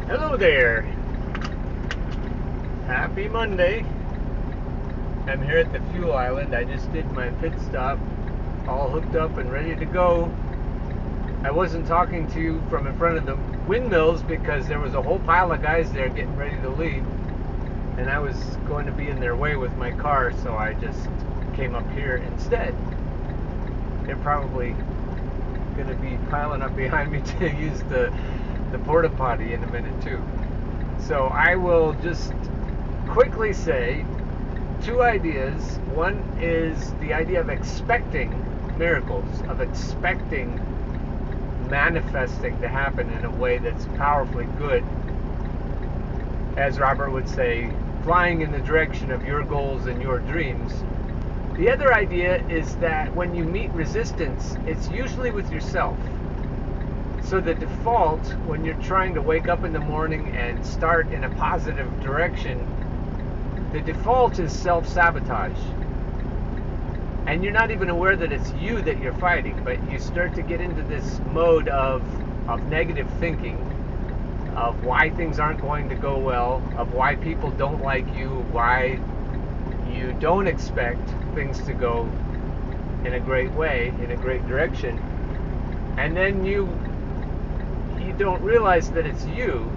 Hello there. Happy Monday. I'm here at the fuel island. I just did my pit stop, all hooked up and ready to go. I wasn't talking to you from in front of the windmills because there was a whole pile of guys there getting ready to leave, and I was going to be in their way with my car, so I just came up here instead. They're probably going to be piling up behind me to use the porta potty in a minute too. So I will just quickly say two ideas. One is the idea of expecting miracles, of expecting manifesting to happen in a way that's powerfully good. As Robert would say, flying in the direction of your goals and your dreams. The other idea is that when you meet resistance, it's usually with yourself. So the default, when you're trying to wake up in the morning and start in a positive direction, the default is self-sabotage. And you're not even aware that it's you that you're fighting, but you start to get into this mode of negative thinking, of why things aren't going to go well, of why people don't like you, why you don't expect things to go in a great way, in a great direction. And then you don't realize that it's you.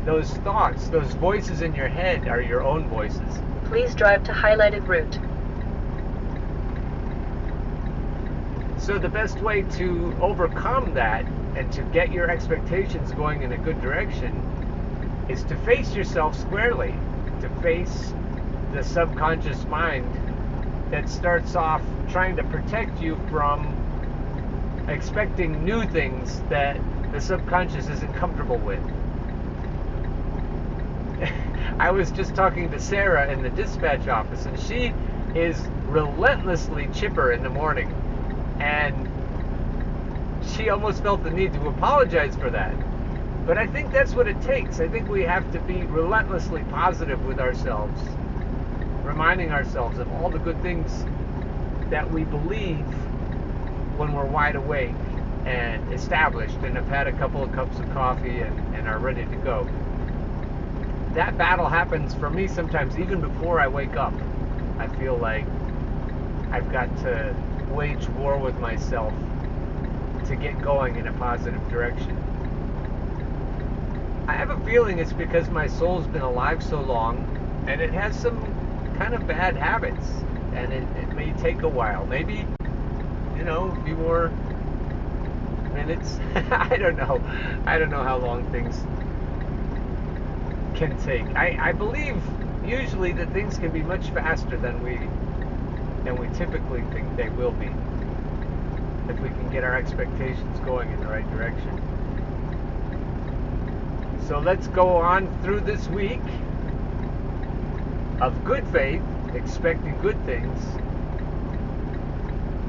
Those thoughts, those voices in your head are your own voices. Please drive to highlighted route. So the best way to overcome that and to get your expectations going in a good direction is to face yourself squarely, to face the subconscious mind that starts off trying to protect you from expecting new things that the subconscious isn't comfortable with. I was just talking to Sarah in the dispatch office, and she is relentlessly chipper in the morning, and she almost felt the need to apologize for that. But I think that's what it takes. I think we have to be relentlessly positive with ourselves, reminding ourselves of all the good things that we believe when we're wide awake and established and have had a couple of cups of coffee and are ready to go. That battle happens for me sometimes even before I wake up. I feel like I've got to wage war with myself to get going in a positive direction. I have a feeling it's because my soul's been alive so long and it has some kind of bad habits, and it may take a while. Maybe, a few more minutes. I don't know how long things can take. I believe usually that things can be much faster than we typically think they will be, if we can get our expectations going in the right direction. So let's go on through this week of good faith, expecting good things,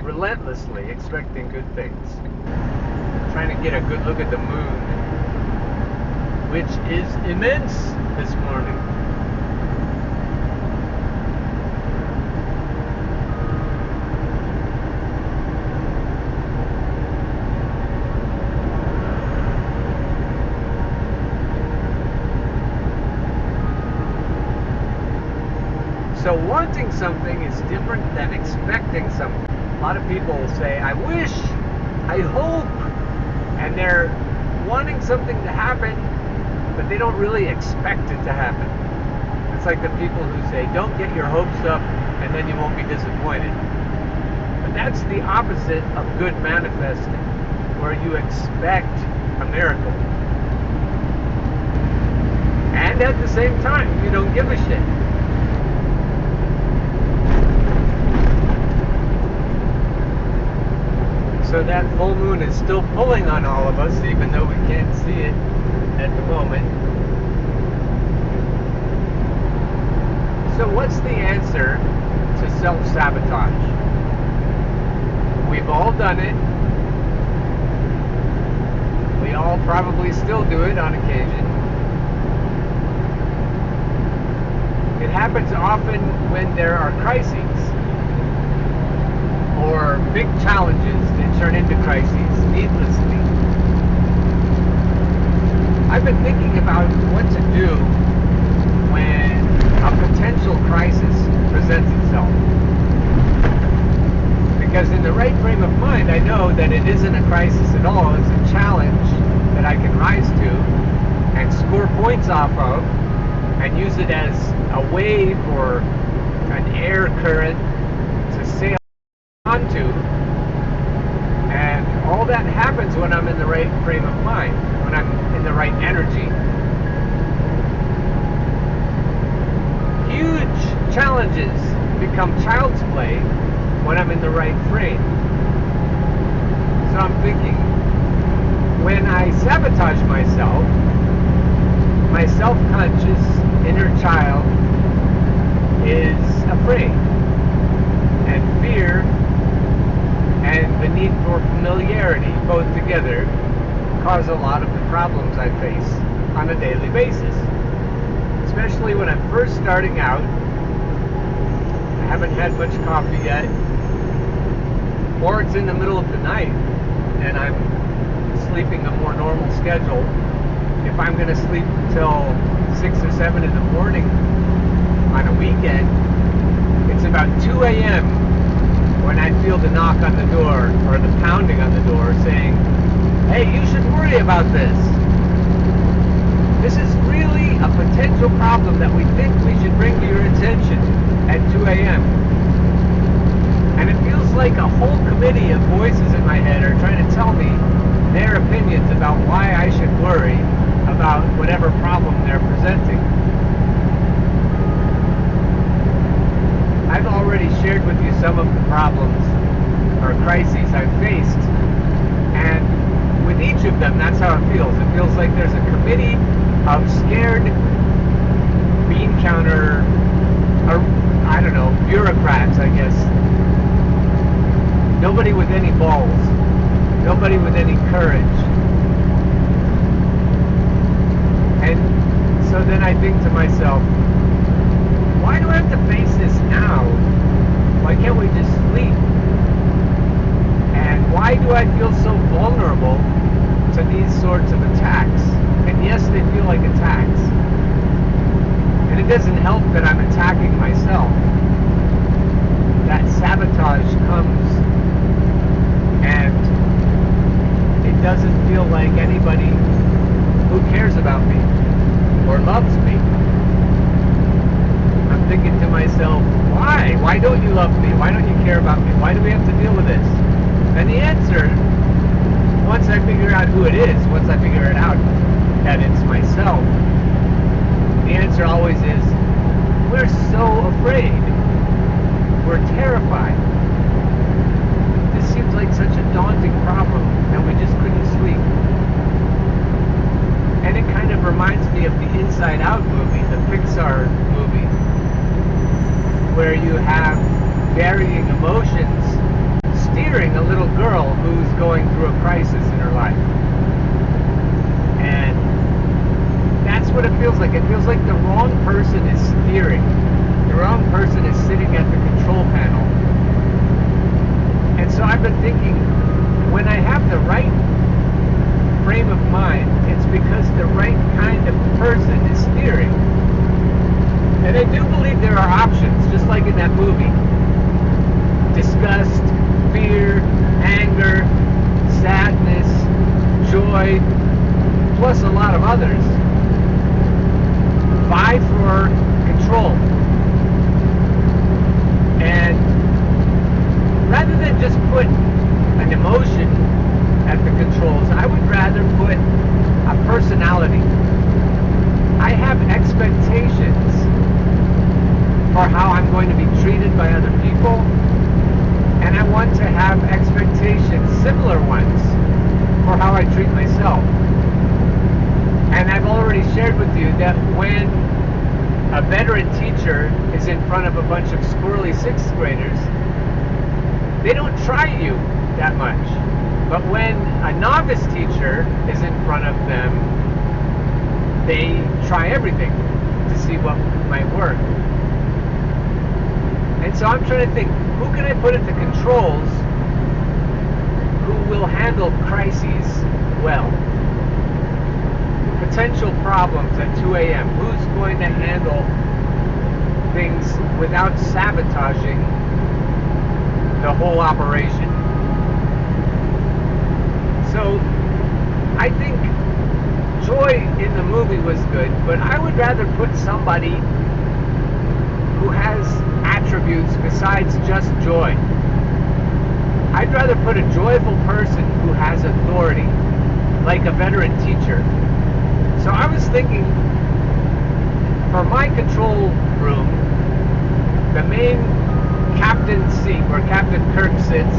relentlessly expecting good things. Trying to get a good look at the moon, which is immense this morning. So wanting something is different than expecting something. A lot of people will say, I wish, I hope, and they're wanting something to happen, but they don't really expect it to happen. It's like the people who say, don't get your hopes up and then you won't be disappointed. But that's the opposite of good manifesting, where you expect a miracle. And at the same time, you don't give a shit. So that full moon is still pulling on all of us, even though we can't see it at the moment. So what's the answer to self-sabotage? We've all done it. We all probably still do it on occasion. It happens often when there are crises or big challenges that turn into crises needlessly. I've been thinking about what to do when a potential crisis presents itself. Because in the right frame of mind, I know that it isn't a crisis at all. It's a challenge that I can rise to and score points off of and use it as a wave or an air current to sail onto. And all that happens when I'm in the right frame of mind, when I'm in the right energy. Huge challenges become child's play when I'm in the right frame. So I'm thinking, when I sabotage myself, my self-conscious inner child is afraid, and fear and the need for familiarity, both together, cause a lot of the problems I face on a daily basis. Especially when I'm first starting out, I haven't had much coffee yet, or it's in the middle of the night and I'm sleeping a more normal schedule. If I'm going to sleep till 6 or 7 in the morning on a weekend, it's about 2 a.m. when I feel the knock on the door or the pounding on the door saying, hey, you should worry about this. This is really a potential problem that we think we should bring to your attention at 2 a.m. And it feels like a whole committee of voices in my head are trying to tell me their opinions about why I should worry about whatever problem they're presenting. I've already shared with you some of the problems or crises I've faced, and with each of them, that's how it feels. It feels like there's a committee of scared bean counter, or I don't know, bureaucrats, I guess. Nobody with any balls. Nobody with any courage. And so then I think to myself, why do I have to face this now? Why can't we just sleep? And why do I feel so vulnerable to these sorts of attacks? And yes, they feel like attacks. And it doesn't help that I'm attacking myself. That sabotage comes, and it doesn't feel like anybody who cares about me or loves me. I'm thinking to myself, why? Why don't you love me? Why don't you care about me? Why do we have to deal with this? And the answer, once I figure out who it is, once I figure it out that it's myself, the answer always is, we're so afraid. We're terrified. This seems like such a daunting problem, and we just couldn't sleep. And it kind of reminds me of the Inside Out movie, the Pixar movie, where you have varying emotions steering a little girl who's going through a crisis in her life. And that's what it feels like. It feels like the wrong person is steering. The wrong person is sitting at the control panel. And so I've been thinking, when I have the right frame of mind, it's because the right kind of person is steering. And I do believe there are options, just like in that movie. Disgust, fear, anger, sadness, joy, plus a lot of others. Vie for control. And rather than just put an emotion at the controls, I would rather put a personality. I have expectations for how I'm going to be treated by other people, and I want to have expectations, similar ones, for how I treat myself. And I've already shared with you that when a veteran teacher is in front of a bunch of squirrely 6th graders, they don't try you that much. But when a novice teacher is in front of them, they try everything to see what might work. And so I'm trying to think, who can I put at the controls who will handle crises well? potential problems at 2 a.m.? Who's going to handle things without sabotaging the whole operation? So I think Joy in the movie was good, but I would rather put somebody who has attributes besides just joy. I'd rather put a joyful person who has authority, like a veteran teacher. So I was thinking, for my control room, the main captain seat where Captain Kirk sits,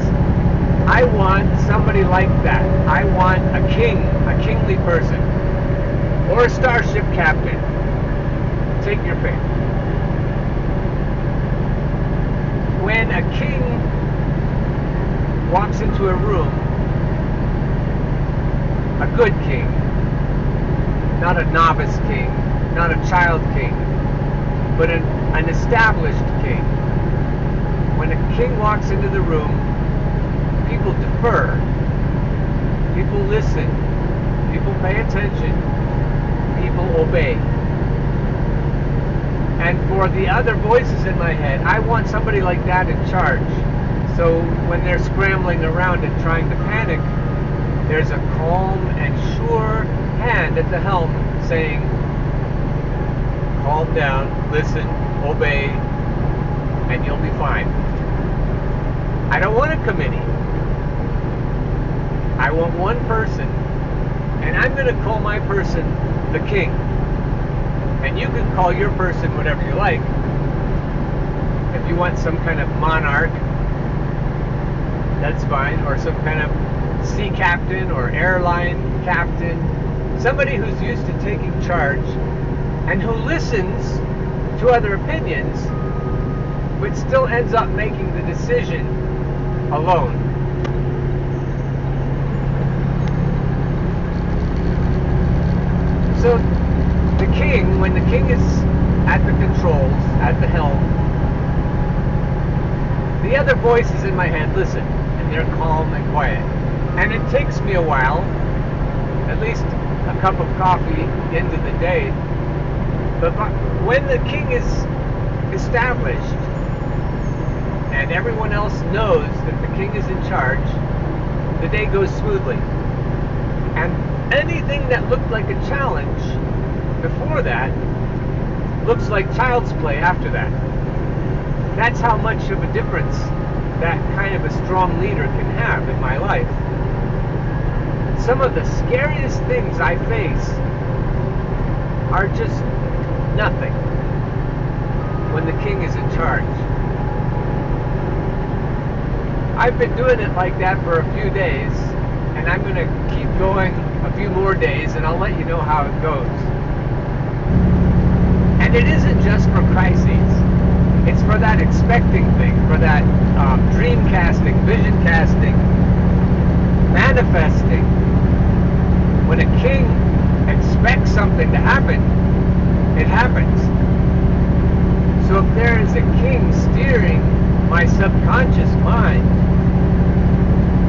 I want somebody like that. I want a king, a kingly person, or a starship captain. Take your pick. When a king walks into a room, a good king, not a novice king, not a child king, but an established king. When a king walks into the room, people defer, people listen, people pay attention, people obey. And for the other voices in my head, I want somebody like that in charge. So when they're scrambling around and trying to panic, there's a calm and sure hand at the helm saying, calm down, listen, obey, and you'll be fine. I don't want a committee. I want one person, and I'm going to call my person the king. And you can call your person whatever you like. If you want some kind of monarch, that's fine, or some kind of sea captain or airline captain, somebody who's used to taking charge and who listens to other opinions but still ends up making the decision alone. So the king, when the king is at the controls, at the helm, the other voices in my head listen, and they're calm and quiet. And it takes me a while, at least a cup of coffee into the day, but when the king is established and everyone else knows that the king is in charge, the day goes smoothly. And anything that looked like a challenge before that looks like child's play after that. That's how much of a difference that kind of a strong leader can have in my life. Some of the scariest things I face are just nothing when the king is in charge. I've been doing it like that for a few days, and I'm going to keep going a few more days, and I'll let you know how it goes. And it isn't just for crises. It's for that expecting thing, for that dream casting, vision casting, manifesting. When a king expects something to happen, it happens. So if there is a king steering my subconscious mind,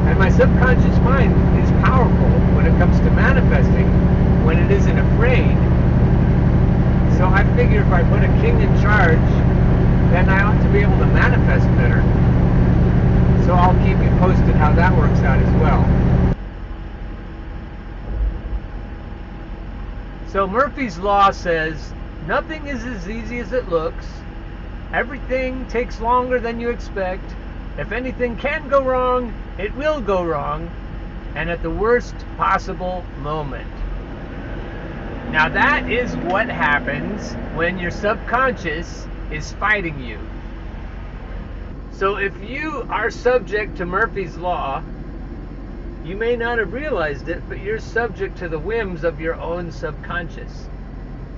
and my subconscious mind is powerful when it comes to manifesting, when it isn't afraid. So I figure if I put a king in charge, then I ought to be able to manifest better. So I'll keep you posted how that works out as well. So Murphy's Law says, nothing is as easy as it looks. Everything takes longer than you expect. If anything can go wrong, it will go wrong, and at the worst possible moment. Now that is what happens when your subconscious is fighting you. So if you are subject to Murphy's Law, you may not have realized it, but you're subject to the whims of your own subconscious.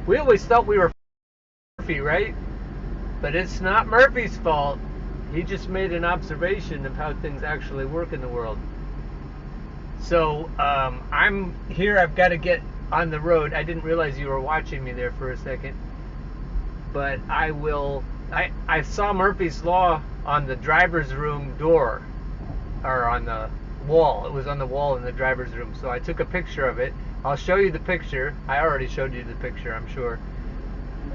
We always thought we were Murphy, right? But it's not Murphy's fault. He just made an observation of how things actually work in the world. So I'm here. I've got to get on the road. I didn't realize you were watching me there for a second. But I will. I saw Murphy's Law on the driver's room door, or on the wall. It was on the wall in the driver's room. So I took a picture of it, I'll show you the picture. I already showed you the picture, I'm sure.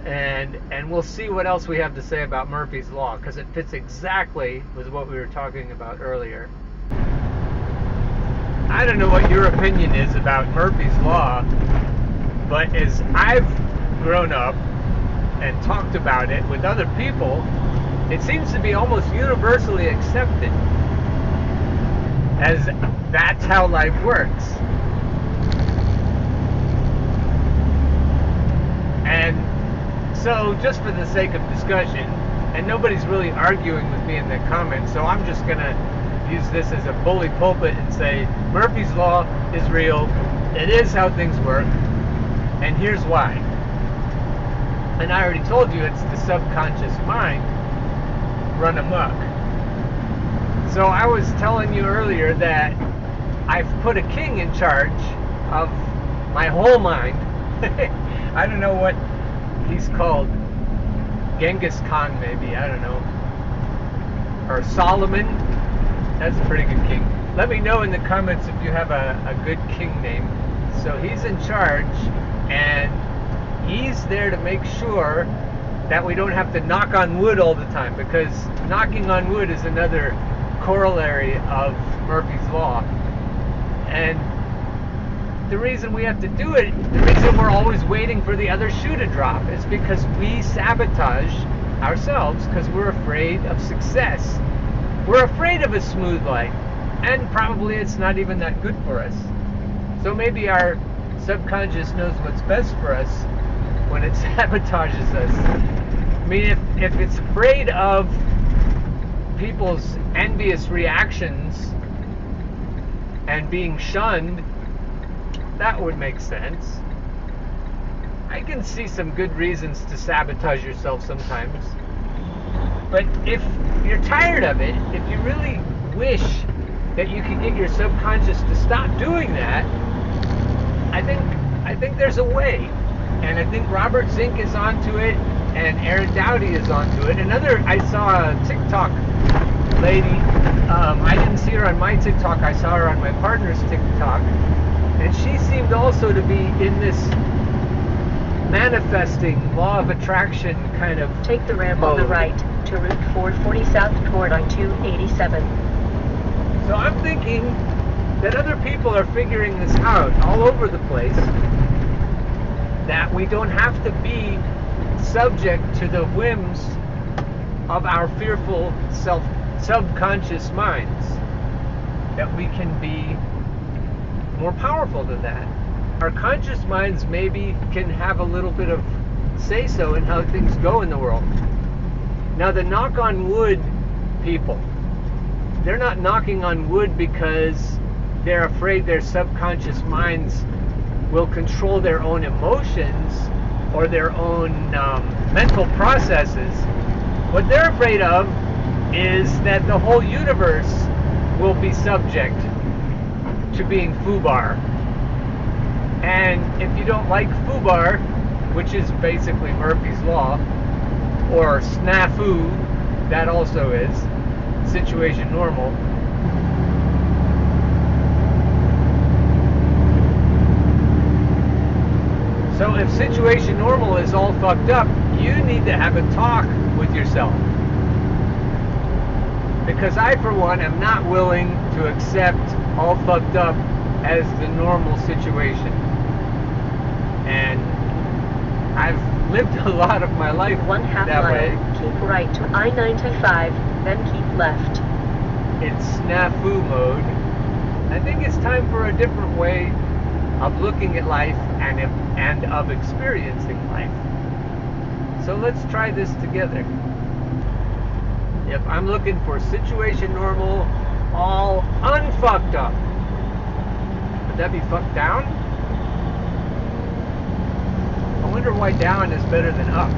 And we'll see what else we have to say about Murphy's Law, because it fits exactly with what we were talking about earlier. I don't know what your opinion is about Murphy's Law, but as I've grown up and talked about it with other people, it seems to be almost universally accepted as that's how life works. And so, just for the sake of discussion, and nobody's really arguing with me in the comments, so I'm just going to use this as a bully pulpit and say, Murphy's Law is real, it is how things work, and here's why. And I already told you it's the subconscious mind run amok. So I was telling you earlier that I've put a king in charge of my whole mind. I don't know what he's called. Genghis Khan, maybe. I don't know. Or Solomon. That's a pretty good king. Let me know in the comments if you have a good king name. So he's in charge, and he's there to make sure that we don't have to knock on wood all the time, because knocking on wood is another corollary of Murphy's Law. And the reason we have to do it, the reason we're always waiting for the other shoe to drop, is because we sabotage ourselves because we're afraid of success. We're afraid of a smooth life, and probably it's not even that good for us. So maybe our subconscious knows what's best for us when it sabotages us. I mean, if it's afraid of people's envious reactions and being shunned, that would make sense. I can see some good reasons to sabotage yourself sometimes. But if you're tired of it, if you really wish that you could get your subconscious to stop doing that, I think there's a way. And I think Robert Zink is onto it, and Erin Dowdy is onto it. I saw a TikTok lady, I didn't see her on my TikTok, I saw her on my partner's TikTok, and she seemed also to be in this manifesting, law of attraction kind of Take the ramp mode. on the right to Route 440 south toward I-287. So I'm thinking that other people are figuring this out all over the place, that we don't have to be subject to the whims of our fearful subconscious minds, that we can be more powerful than that. Our conscious minds maybe can have a little bit of say-so in how things go in the world. Now, the knock on wood people, they're not knocking on wood because they're afraid their subconscious minds will control their own emotions or their own mental processes. What they're afraid of is that the whole universe will be subject to being foobar. And if you don't like foobar, which is basically Murphy's Law, or snafu, that also is situation normal, so if situation normal is all fucked up, you need to have a talk with yourself. Because I, for one, am not willing to accept all fucked up as the normal situation. And I've lived a lot of my life One half that mile, way. keep right to I-95, then keep left. It's snafu mode. I think it's time for a different way of looking at life and of experiencing life. So let's try this together. If I'm looking for situation normal, all unfucked up, would that be fucked down? I wonder why down is better than up.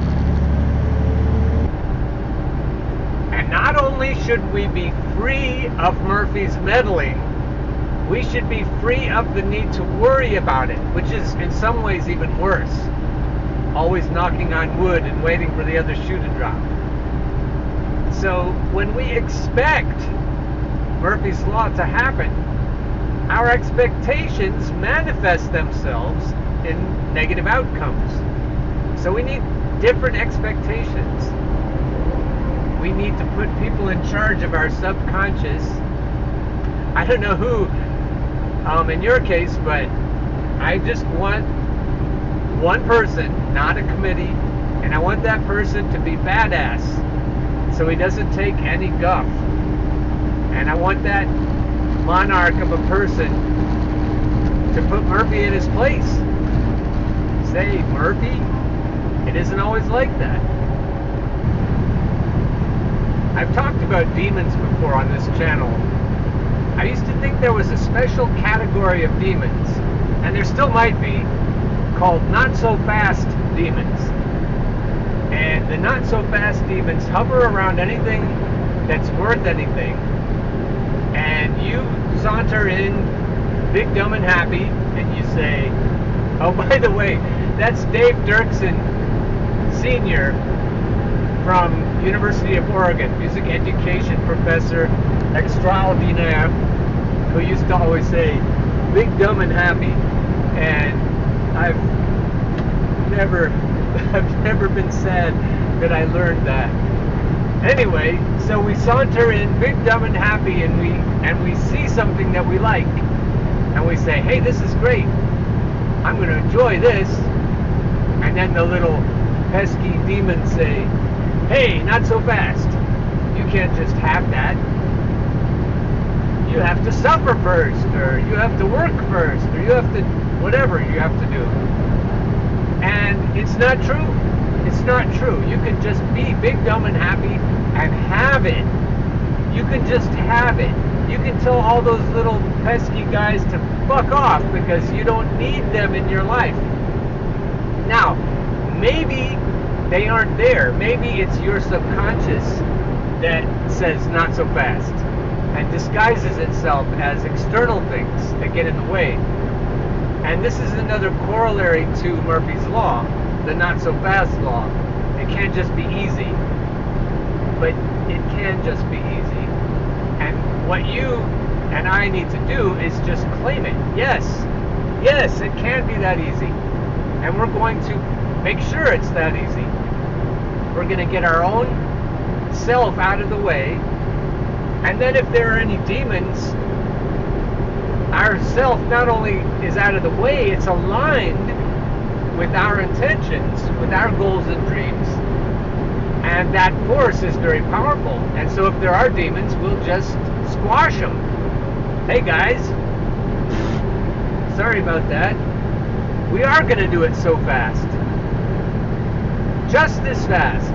And not only should we be free of Murphy's meddling, we should be free of the need to worry about it, which is in some ways even worse. Always knocking on wood and waiting for the other shoe to drop. So when we expect Murphy's Law to happen, our expectations manifest themselves in negative outcomes. So we need different expectations. We need to put people in charge of our subconscious. I don't know who, in your case, but I just want one person, not a committee, and I want that person to be badass so he doesn't take any guff. And I want that monarch of a person to put Murphy in his place. Say, Murphy, it isn't always like that. I've talked about demons before on this channel. I used to think there was a special category of demons, and there still might be, called not-so-fast demons. And the not-so-fast demons hover around anything that's worth anything, and you saunter in big, dumb, and happy, and you say, oh, by the way, that's Dave Dirksen Sr. from University of Oregon, music education professor extraordinaire, who used to always say, big, dumb, and happy. And I've never been sad that I learned that. Anyway, so we saunter in big, dumb, and happy, and we see something that we like, and we say, hey, this is great, I'm going to enjoy this. And then the little pesky demons say, hey, not so fast, you can't just have that, you have to suffer first, or you have to work first, or you have to, whatever you have to do. And it's not true. It's not true. You can just be big, dumb, and happy and have it. You can just have it. You can tell all those little pesky guys to fuck off because you don't need them in your life. Now, maybe they aren't there. Maybe it's your subconscious that says not so fast and disguises itself as external things that get in the way. And this is another corollary to Murphy's Law, the not so fast law. It can't just be easy, but it can just be easy. And what you and I need to do is just claim it. Yes, it can be that easy. And we're going to make sure it's that easy. We're going to get our own self out of the way. And then if there are any demons, our self not only is out of the way, it's aligned with our intentions, with our goals and dreams. And that force is very powerful. And so if there are demons, we'll just squash them. Hey guys, sorry about that. We are going to do it so fast. Just this fast.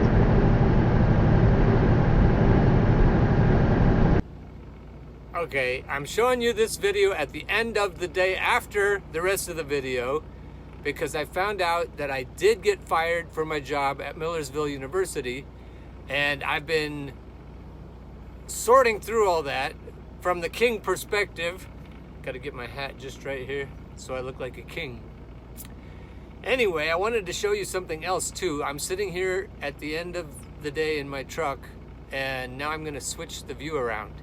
Okay, I'm showing you this video at the end of the day after the rest of the video because I found out that I did get fired from my job at Millersville University, and I've been sorting through all that from the king perspective. Gotta get my hat just right here so I look like a king. Anyway, I wanted to show you something else too. I'm sitting here at the end of the day in my truck, and now I'm gonna switch the view around.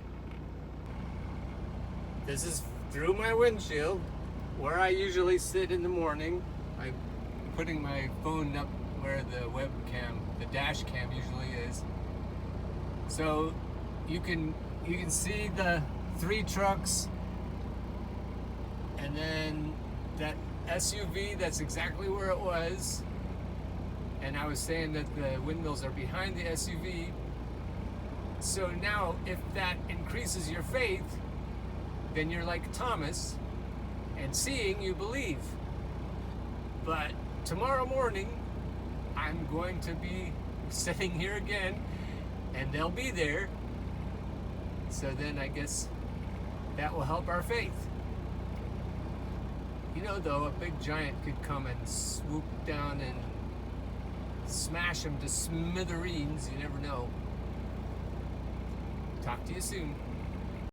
This is through my windshield, where I usually sit in the morning. I'm putting my phone up where the webcam, the dash cam usually is. So you can see the 3 trucks, and then that SUV, that's exactly where it was. And I was saying that the windmills are behind the SUV. So now if that increases your faith, then you're like Thomas, and seeing you believe. But tomorrow morning, I'm going to be sitting here again, and they'll be there. So then I guess that will help our faith. You know, though, a big giant could come and swoop down and smash them to smithereens. You never know. Talk to you soon.